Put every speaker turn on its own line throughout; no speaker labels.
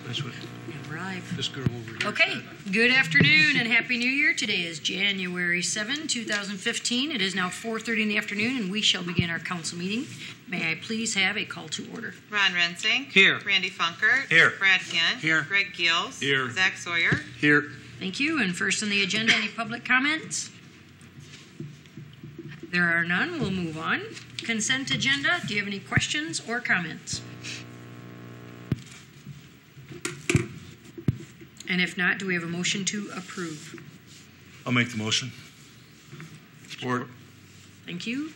That's what
Arrive.
this girl over here
Okay,
said.
good afternoon and Happy New Year. Today is January 7, 2015. It is now 4:30 in the afternoon and we shall begin our council meeting. May I please have a call to order?
Ron Rensing.
Here.
Randy Funkert.
Here.
Brad Kent.
Here.
Greg Gills.
Here.
Zach Sawyer.
Here.
Thank you. And first on the agenda, any public comments? There are none. We'll move on. Consent agenda. Do you have any questions or comments? And if not, do we have a motion to approve?
I'll make the motion.
Support.
Thank you.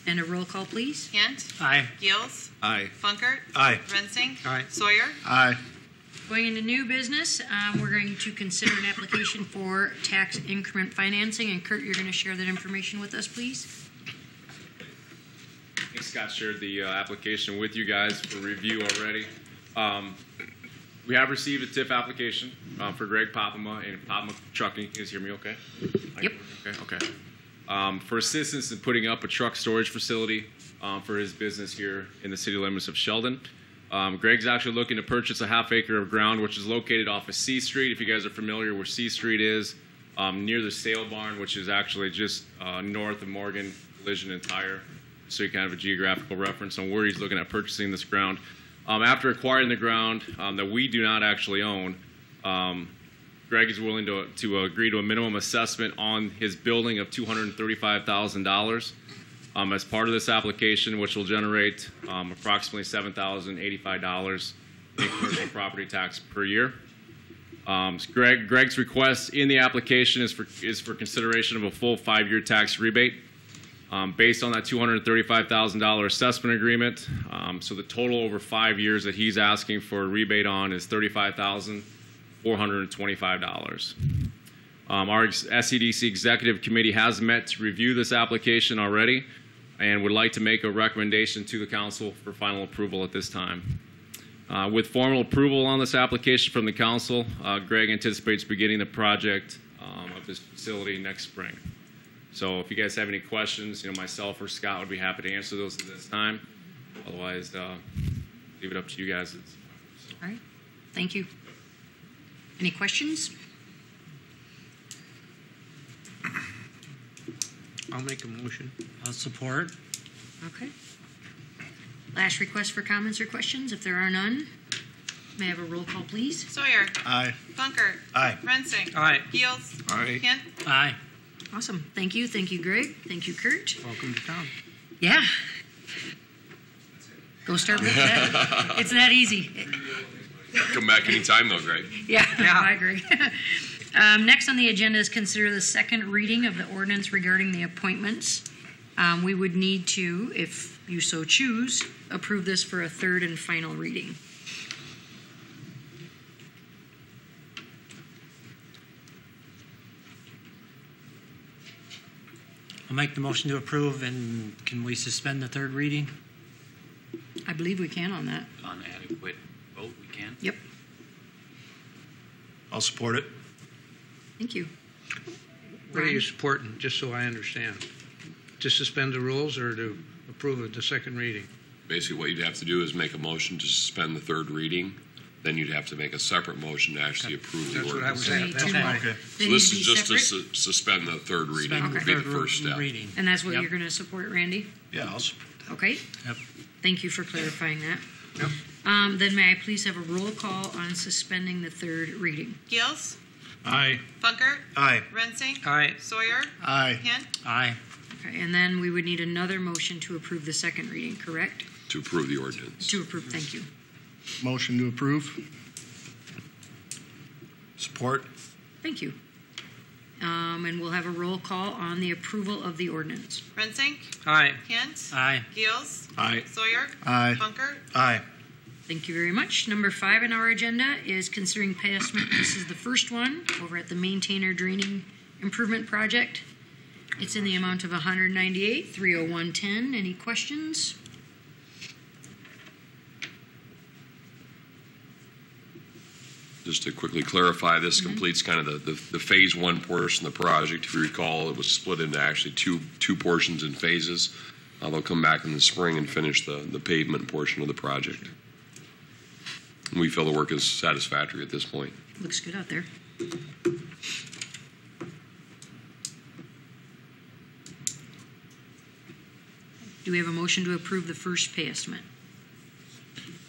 And a roll call, please.
Kent.
Aye.
Gills.
Aye.
Funkert.
Aye.
Rensing.
Aye.
Sawyer.
Aye.
Going into new business, we're going to consider an application for tax increment financing. And Kurt, you're going to share that information with us, please.
I think Scott shared the application with you guys for review already. We have received a TIF application for Greg Popema and Popema Trucking. You guys hear me okay?
Yep.
Okay. For assistance in putting up a truck storage facility for his business here in the city limits of Sheldon. Greg's actually looking to purchase a half acre of ground, which is located off of C Street. If you guys are familiar where C Street is, near the sale barn, which is actually just north of Morgan Collision and Tire. So you kind of have a geographical reference on where he's looking at purchasing this ground. After acquiring the ground that we do not actually own, Greg is willing to agree to a minimum assessment on his building of $235,000 as part of this application, which will generate approximately $7,085 in commercial property tax per year. Greg's request in the application is for consideration of a full 5-year tax rebate. Based on that $235,000 assessment agreement. So the total over 5 years that he's asking for a rebate on is $35,425. Our SEDC Executive Committee has met to review this application already and would like to make a recommendation to the council for final approval at this time. With formal approval on this application from the council, Greg anticipates beginning the project of this facility next spring. So if you guys have any questions, myself or Scott would be happy to answer those at this time. Otherwise, leave it up to you guys.
All right. Thank you. Any questions?
I'll make a motion.
I'll support.
Okay. Last request for comments or questions. If there are none, may I have a roll call, please?
Sawyer.
Aye.
Funkert.
Aye.
Rensing.
Aye.
Gills.
Aye.
Kent.
Aye.
Awesome. Thank you. Thank you, Greg. Thank you, Kurt.
Welcome to town.
Yeah. Go start with that. It's that easy.
Come back anytime, though, Greg.
Yeah. I agree. Next on the agenda is consider the second reading of the ordinance regarding the appointments. We would need to, if you so choose, approve this for a third and final reading.
I'll make the motion to approve, and can we suspend the third reading?
I believe we can on that.
On adequate vote, we can.
Yep.
I'll support it.
Thank you.
What are
Ryan?
you supporting, just so I understand? To suspend the rules or to approve of the second reading?
Basically, what you'd have to do is make a motion to suspend the third reading. Then you'd have to make a separate motion to actually approve the
That's what I was
ordinance.
at.
Two
That's
more.
why.
Okay.
They
So
need
this
to
is
be
just to
separate?
suspend the third reading
Suspend
would
the
be the
third
first step.
reading.
And that's what
Yep.
you're going to support, Randy?
Yeah, I'll support.
Okay.
Yep.
Thank you for clarifying that.
Yep.
Then may I please have a roll call on suspending the third reading?
Gills.
Aye.
Funkert.
Aye.
Rensing.
Aye.
Sawyer.
Aye.
Kent.
Aye.
Okay, and then we would need another motion to approve the second reading, correct?
To approve the ordinance.
To approve, thank you.
Motion to approve. Support.
Thank you. And we'll have a roll call on the approval of the ordinance.
Rensing.
Aye.
Kent.
Aye.
Gills.
Aye.
Sawyer.
Aye.
Funkert.
Aye.
Thank you very much. Number 5 in our agenda is considering passment. This is the first one over at the Maintainer Draining Improvement Project. It's in the amount of $198,301.10. Any questions?
Just to quickly clarify, this completes kind of the phase one portion of the project. If you recall, it was split into actually two portions in phases. They'll come back in the spring and finish the pavement portion of the project. We feel the work is satisfactory at this point.
Looks good out there. Do we have a motion to approve the first pay estimate?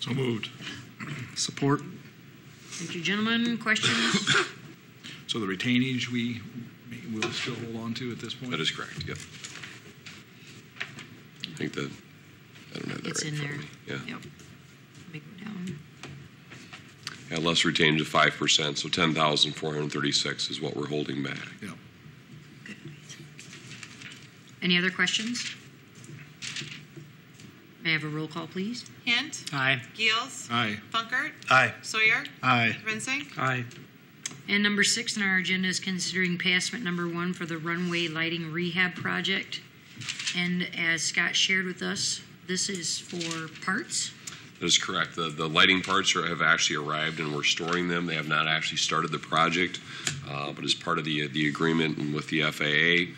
So moved.
Support.
Thank you, gentlemen. Questions?
So the retainage we will still hold on to at this point?
That is correct, yep. I think that, I don't have that
It's
right
in
front
there.
of me. Yeah.
Yep. Let me go down.
Yeah, less retained to 5%, so 10,436 is what we're holding back.
Yeah.
Good. Any other questions? May I have a roll call, please?
Hint.
Aye.
Gales.
Aye.
Funkert.
Aye.
Sawyer.
Aye.
Vincent.
Aye.
And number 6 on our agenda is considering pay estimate number 1 for the runway lighting rehab project. And as Scott shared with us, this is for parts.
That is correct. The lighting parts have actually arrived and we're storing them. They have not actually started the project, but as part of the agreement and with the FAA,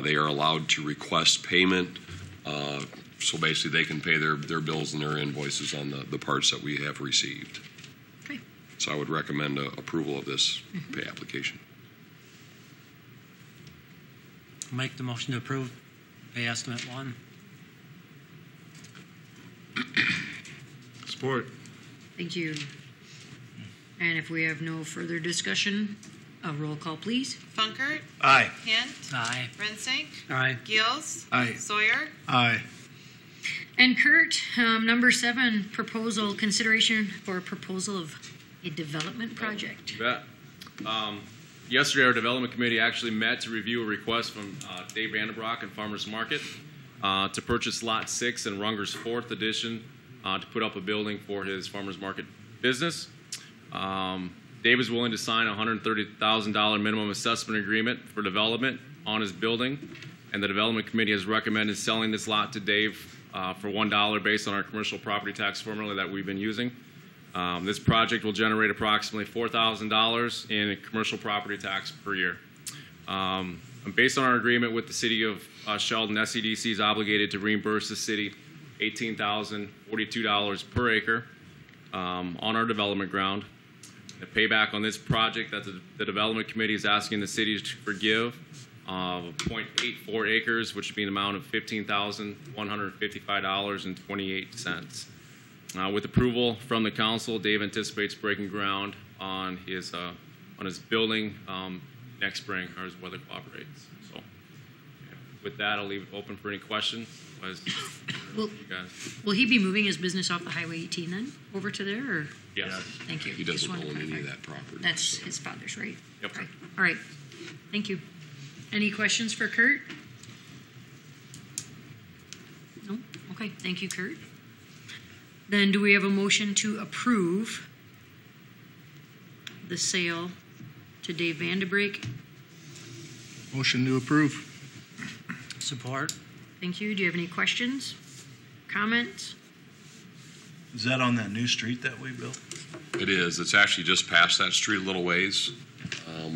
they are allowed to request payment. So basically they can pay their bills and their invoices on the parts that we have received.
Okay.
So I would recommend approval of this pay application.
Make the motion to approve pay estimate 1.
Support.
Thank you. And if we have no further discussion, a roll call, please.
Funkert.
Aye.
Hint.
Aye.
Vincent.
Aye.
Gales.
Aye.
Sawyer.
Aye.
And Kurt, number 7, proposal, consideration for a proposal of a development project.
You bet. Yesterday, our development committee actually met to review a request from Dave Vanderbroek and Farmers Market to purchase Lot 6 in Runger's 4th edition to put up a building for his Farmers Market business. Dave is willing to sign a $130,000 minimum assessment agreement for development on his building, and the development committee has recommended selling this lot to Dave for $1 based on our commercial property tax formula that we've been using. This project will generate approximately $4,000 in commercial property tax per year. Based on our agreement with the city of Sheldon, SEDC is obligated to reimburse the city $18,042 per acre on our development ground. The payback on this project that the development committee is asking the city to forgive 0.84 acres, which would be an amount of $15,155.28. With approval from the council, Dave anticipates breaking ground on his building next spring, or as weather cooperates. So, with that, I'll leave it open for any questions.
Will,
You guys.
will he be moving his business off the Highway 18 then, over to there, or?
Yes.
Thank you.
He
Just
doesn't
wanted to
own any of
clarify.
that property.
That's
so.
his father's, right?
Yep.
Okay. All right. Thank you. Any questions for Kurt? No? Okay, thank you, Kurt. Then do we have a motion to approve the sale to Dave Vanderbreek?
Motion to approve.
Support.
Thank you. Do you have any questions? Comments?
Is that on that new street that we built?
It is. It's actually just past that street a little ways.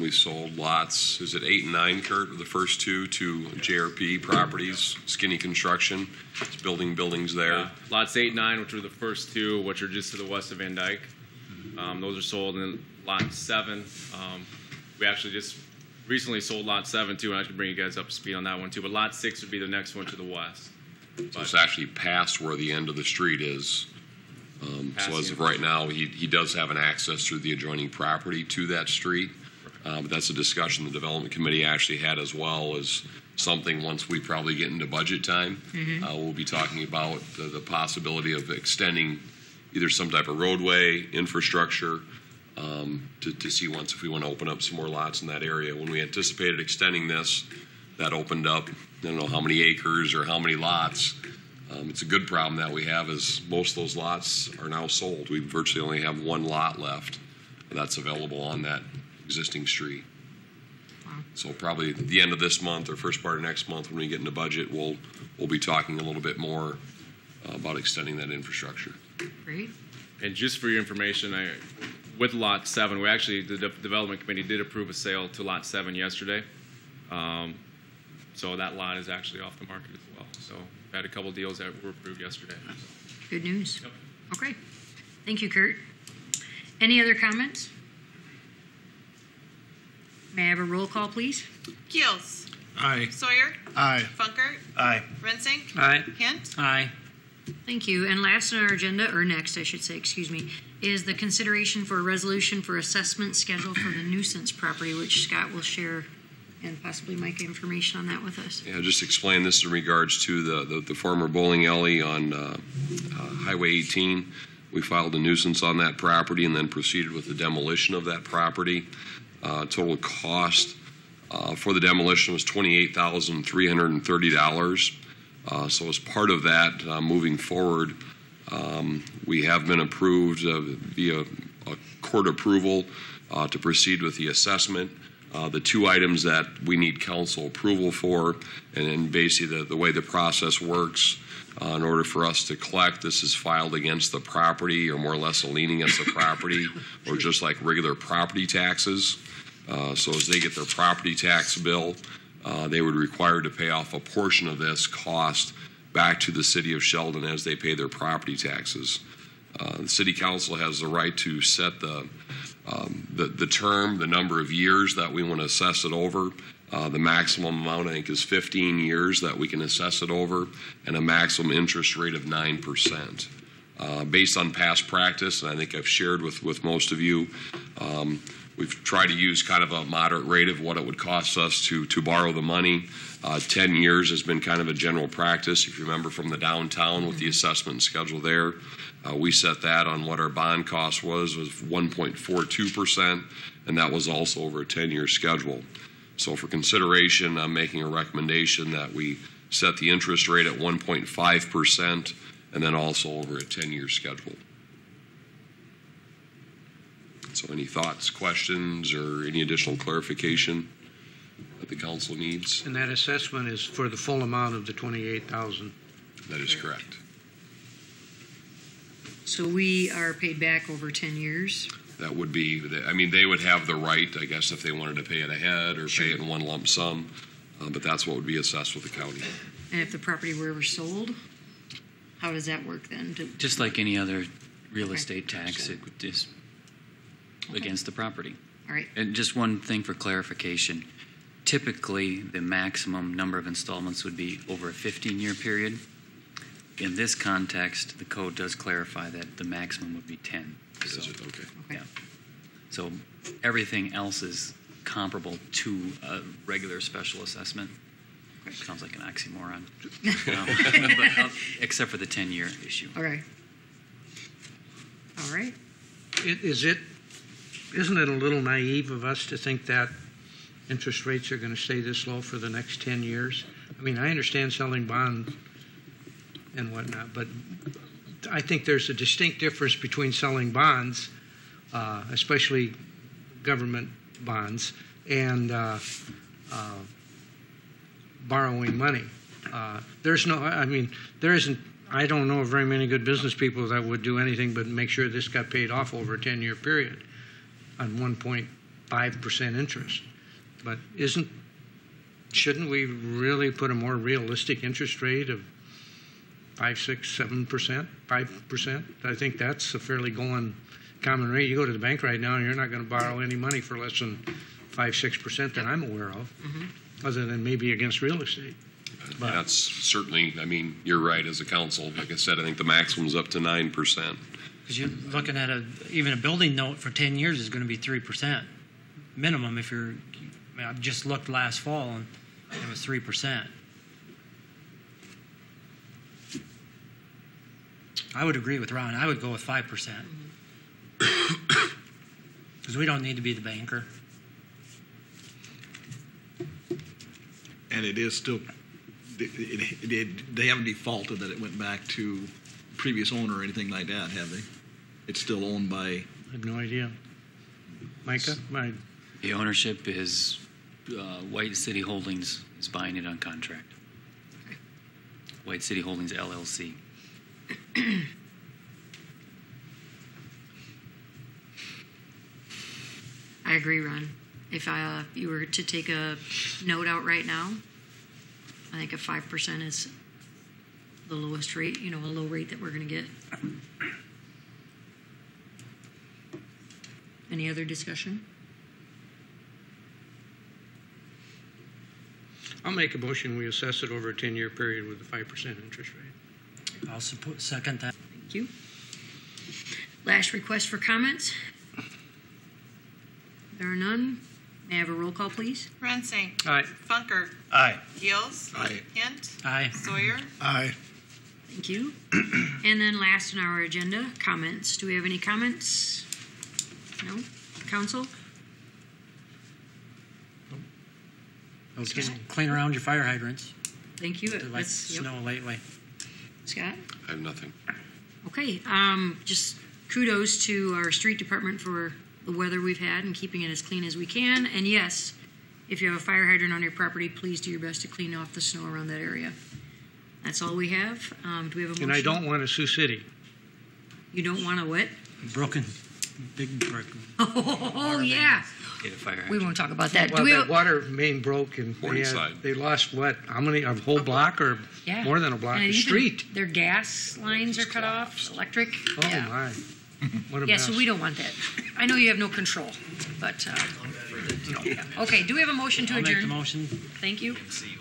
We sold lots, is it 8 and 9, Kurt, the first two to JRP Properties, Skinny Construction. It's building buildings there.
Lots 8 and 9, which are the first two, which are just to the west of Van Dyke. Those are sold. And then lot 7, we actually just recently sold lot 7 too, and I can bring you guys up to speed on that one too. But lot 6 would be the next one to the west.
So it's actually past where the end of the street is. So as of right now, he does have an access through the adjoining property to that street. But that's a discussion the development committee actually had, as well as something once we probably get into budget time. We'll be talking about the possibility of extending either some type of roadway, infrastructure, to see once if we want to open up some more lots in that area. When we anticipated extending this, that opened up, I don't know how many acres or how many lots. It's a good problem that we have is most of those lots are now sold. We virtually only have one lot left that's available on that existing street.
Wow.
So probably at the end of this month or first part of next month when we get into budget, we'll be talking a little bit more about extending that infrastructure.
Great.
And just for your information, with lot 7, we actually, the development committee did approve a sale to lot 7 yesterday. So that lot is actually off the market as well. So we had a couple deals that were approved yesterday.
Good news.
Yep.
Okay. Thank you, Kurt. Any other comments? May I have a roll call, please?
Keels.
Aye.
Sawyer.
Aye.
Funkert.
Aye.
Rensink.
Aye.
Hint.
Aye.
Thank you. And last on our agenda, or next, I should say, excuse me, is the consideration for a resolution for assessment schedule for the nuisance property, which Scott will share and possibly Mike information on that with us.
Yeah, just explain this in regards to the former bowling alley on Highway 18. We filed a nuisance on that property and then proceeded with the demolition of that property. Total cost for the demolition was $28,330. So as part of that, moving forward, we have been approved via a court approval to proceed with the assessment. The two items that we need council approval for, and then basically the way the process works, in order for us to collect, this is filed against the property, or more or less a lien against the property, or just like regular property taxes. So as they get their property tax bill, they would require to pay off a portion of this cost back to the city of Sheldon as they pay their property taxes. The city council has the right to set the term, the number of years that we want to assess it over. The maximum amount, I think, is 15 years that we can assess it over, and a maximum interest rate of 9%. Based on past practice, and I think I've shared with most of you, we've tried to use kind of a moderate rate of what it would cost us to borrow the money. 10 years has been kind of a general practice. If you remember from the downtown with the assessment schedule there, we set that on what our bond cost was 1.42%, and that was also over a 10-year schedule. So for consideration, I'm making a recommendation that we set the interest rate at 1.5% and then also over a 10-year schedule. So any thoughts, questions, or any additional clarification that the council needs?
And that assessment is for the full amount of the $28,000.
That is correct.
So we are paid back over 10 years.
That would be, I mean, they would have the right, I guess, if they wanted to pay it ahead or pay it in one lump sum, but that's what would be assessed with the county.
And if the property were ever sold, how does that work then?
Just like any other real estate tax, it would just against the property.
All right.
And just one thing for clarification. Typically, the maximum number of installments would be over a 15-year period. In this context, the code does clarify that the maximum would be 10. So,
Is it? Okay.
yeah. So everything else is comparable to a regular special assessment. Sounds like an oxymoron. But, except for the 10-year issue.
All right. All right.
Isn't it a little naive of us to think that interest rates are going to stay this low for the next 10 years? I mean, I understand selling bonds and whatnot, but I think there's a distinct difference between selling bonds, especially government bonds, and borrowing money. There isn't, I don't know of very many good business people that would do anything but make sure this got paid off over a 10-year period on 1.5% interest. But shouldn't we really put a more realistic interest rate of 5, 6, 7%, 5%? I think that's a fairly going common rate. You go to the bank right now and you're not going to borrow any money for less than 5, 6% that I'm aware of, other than maybe against real estate. But
that's certainly, I mean, you're right as a council. Like I said, I think the maximum's up to 9%.
Because you're looking at even a building note for 10 years is going to be 3% minimum. If you're, I mean, I just looked last fall and it was 3%. I would agree with Ron. I would go with 5%. Because we don't need to be the banker.
And it is still, they haven't defaulted that it went back to previous owner or anything like that, have they? It's still owned by...
I have no idea. Micah?
The ownership is White City Holdings is buying it on contract. White City Holdings LLC.
I agree, Ron. If you were to take a note out right now, I think a 5% is the lowest rate, a low rate that we're going to get. Any other discussion?
I'll make a motion, we assess it over a 10-year period with a 5% interest rate.
I'll second that.
Thank you. Last request for comments? There are none. May I have a roll call, please?
Rensing.
Aye.
Funkert.
Aye.
Gills.
Aye.
Hint.
Aye.
Sawyer.
Aye.
Thank you. And then last on our agenda, comments. Do we have any comments? No? Council?
Just clean around your fire hydrants.
Thank you.
They like
That's- yep.
snow lately.
Scott?
I have nothing.
Okay, just kudos to our street department for the weather we've had and keeping it as clean as we can. And yes, if you have a fire hydrant on your property, please do your best to clean off the snow around that area. That's all we have. Do we have a motion?
And I don't want a Sioux City.
You don't want a what?
Broken, big brick.
Oh, yeah.
Get a fire
We
hydrant.
won't talk about that.
Well,
Do we
that
have,
water main broke and
Morningside.
they lost what? How many? A whole block or
yeah.
more than a block?
And
A
even
street.
Their gas lines are cut off, electric.
Oh
yeah.
my! What a
Yeah,
mess.
so we don't want that. I know you have no control, but, yeah. Okay, do we have a motion to
I'll make the
adjourn?
motion.
Thank you.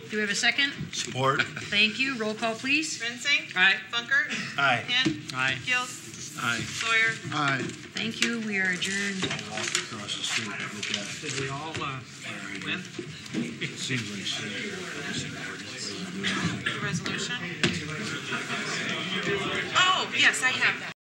Do we have a second?
Support.
Thank you. Roll call, please.
Rensing.
Aye.
Funkert.
Aye.
Hint.
Aye.
Gills.
Aye.
Sawyer.
Aye.
Thank you. We are adjourned.
Walk across the street with that.
Did we all win?
Seems like
The resolution. Oh, yes, I have that.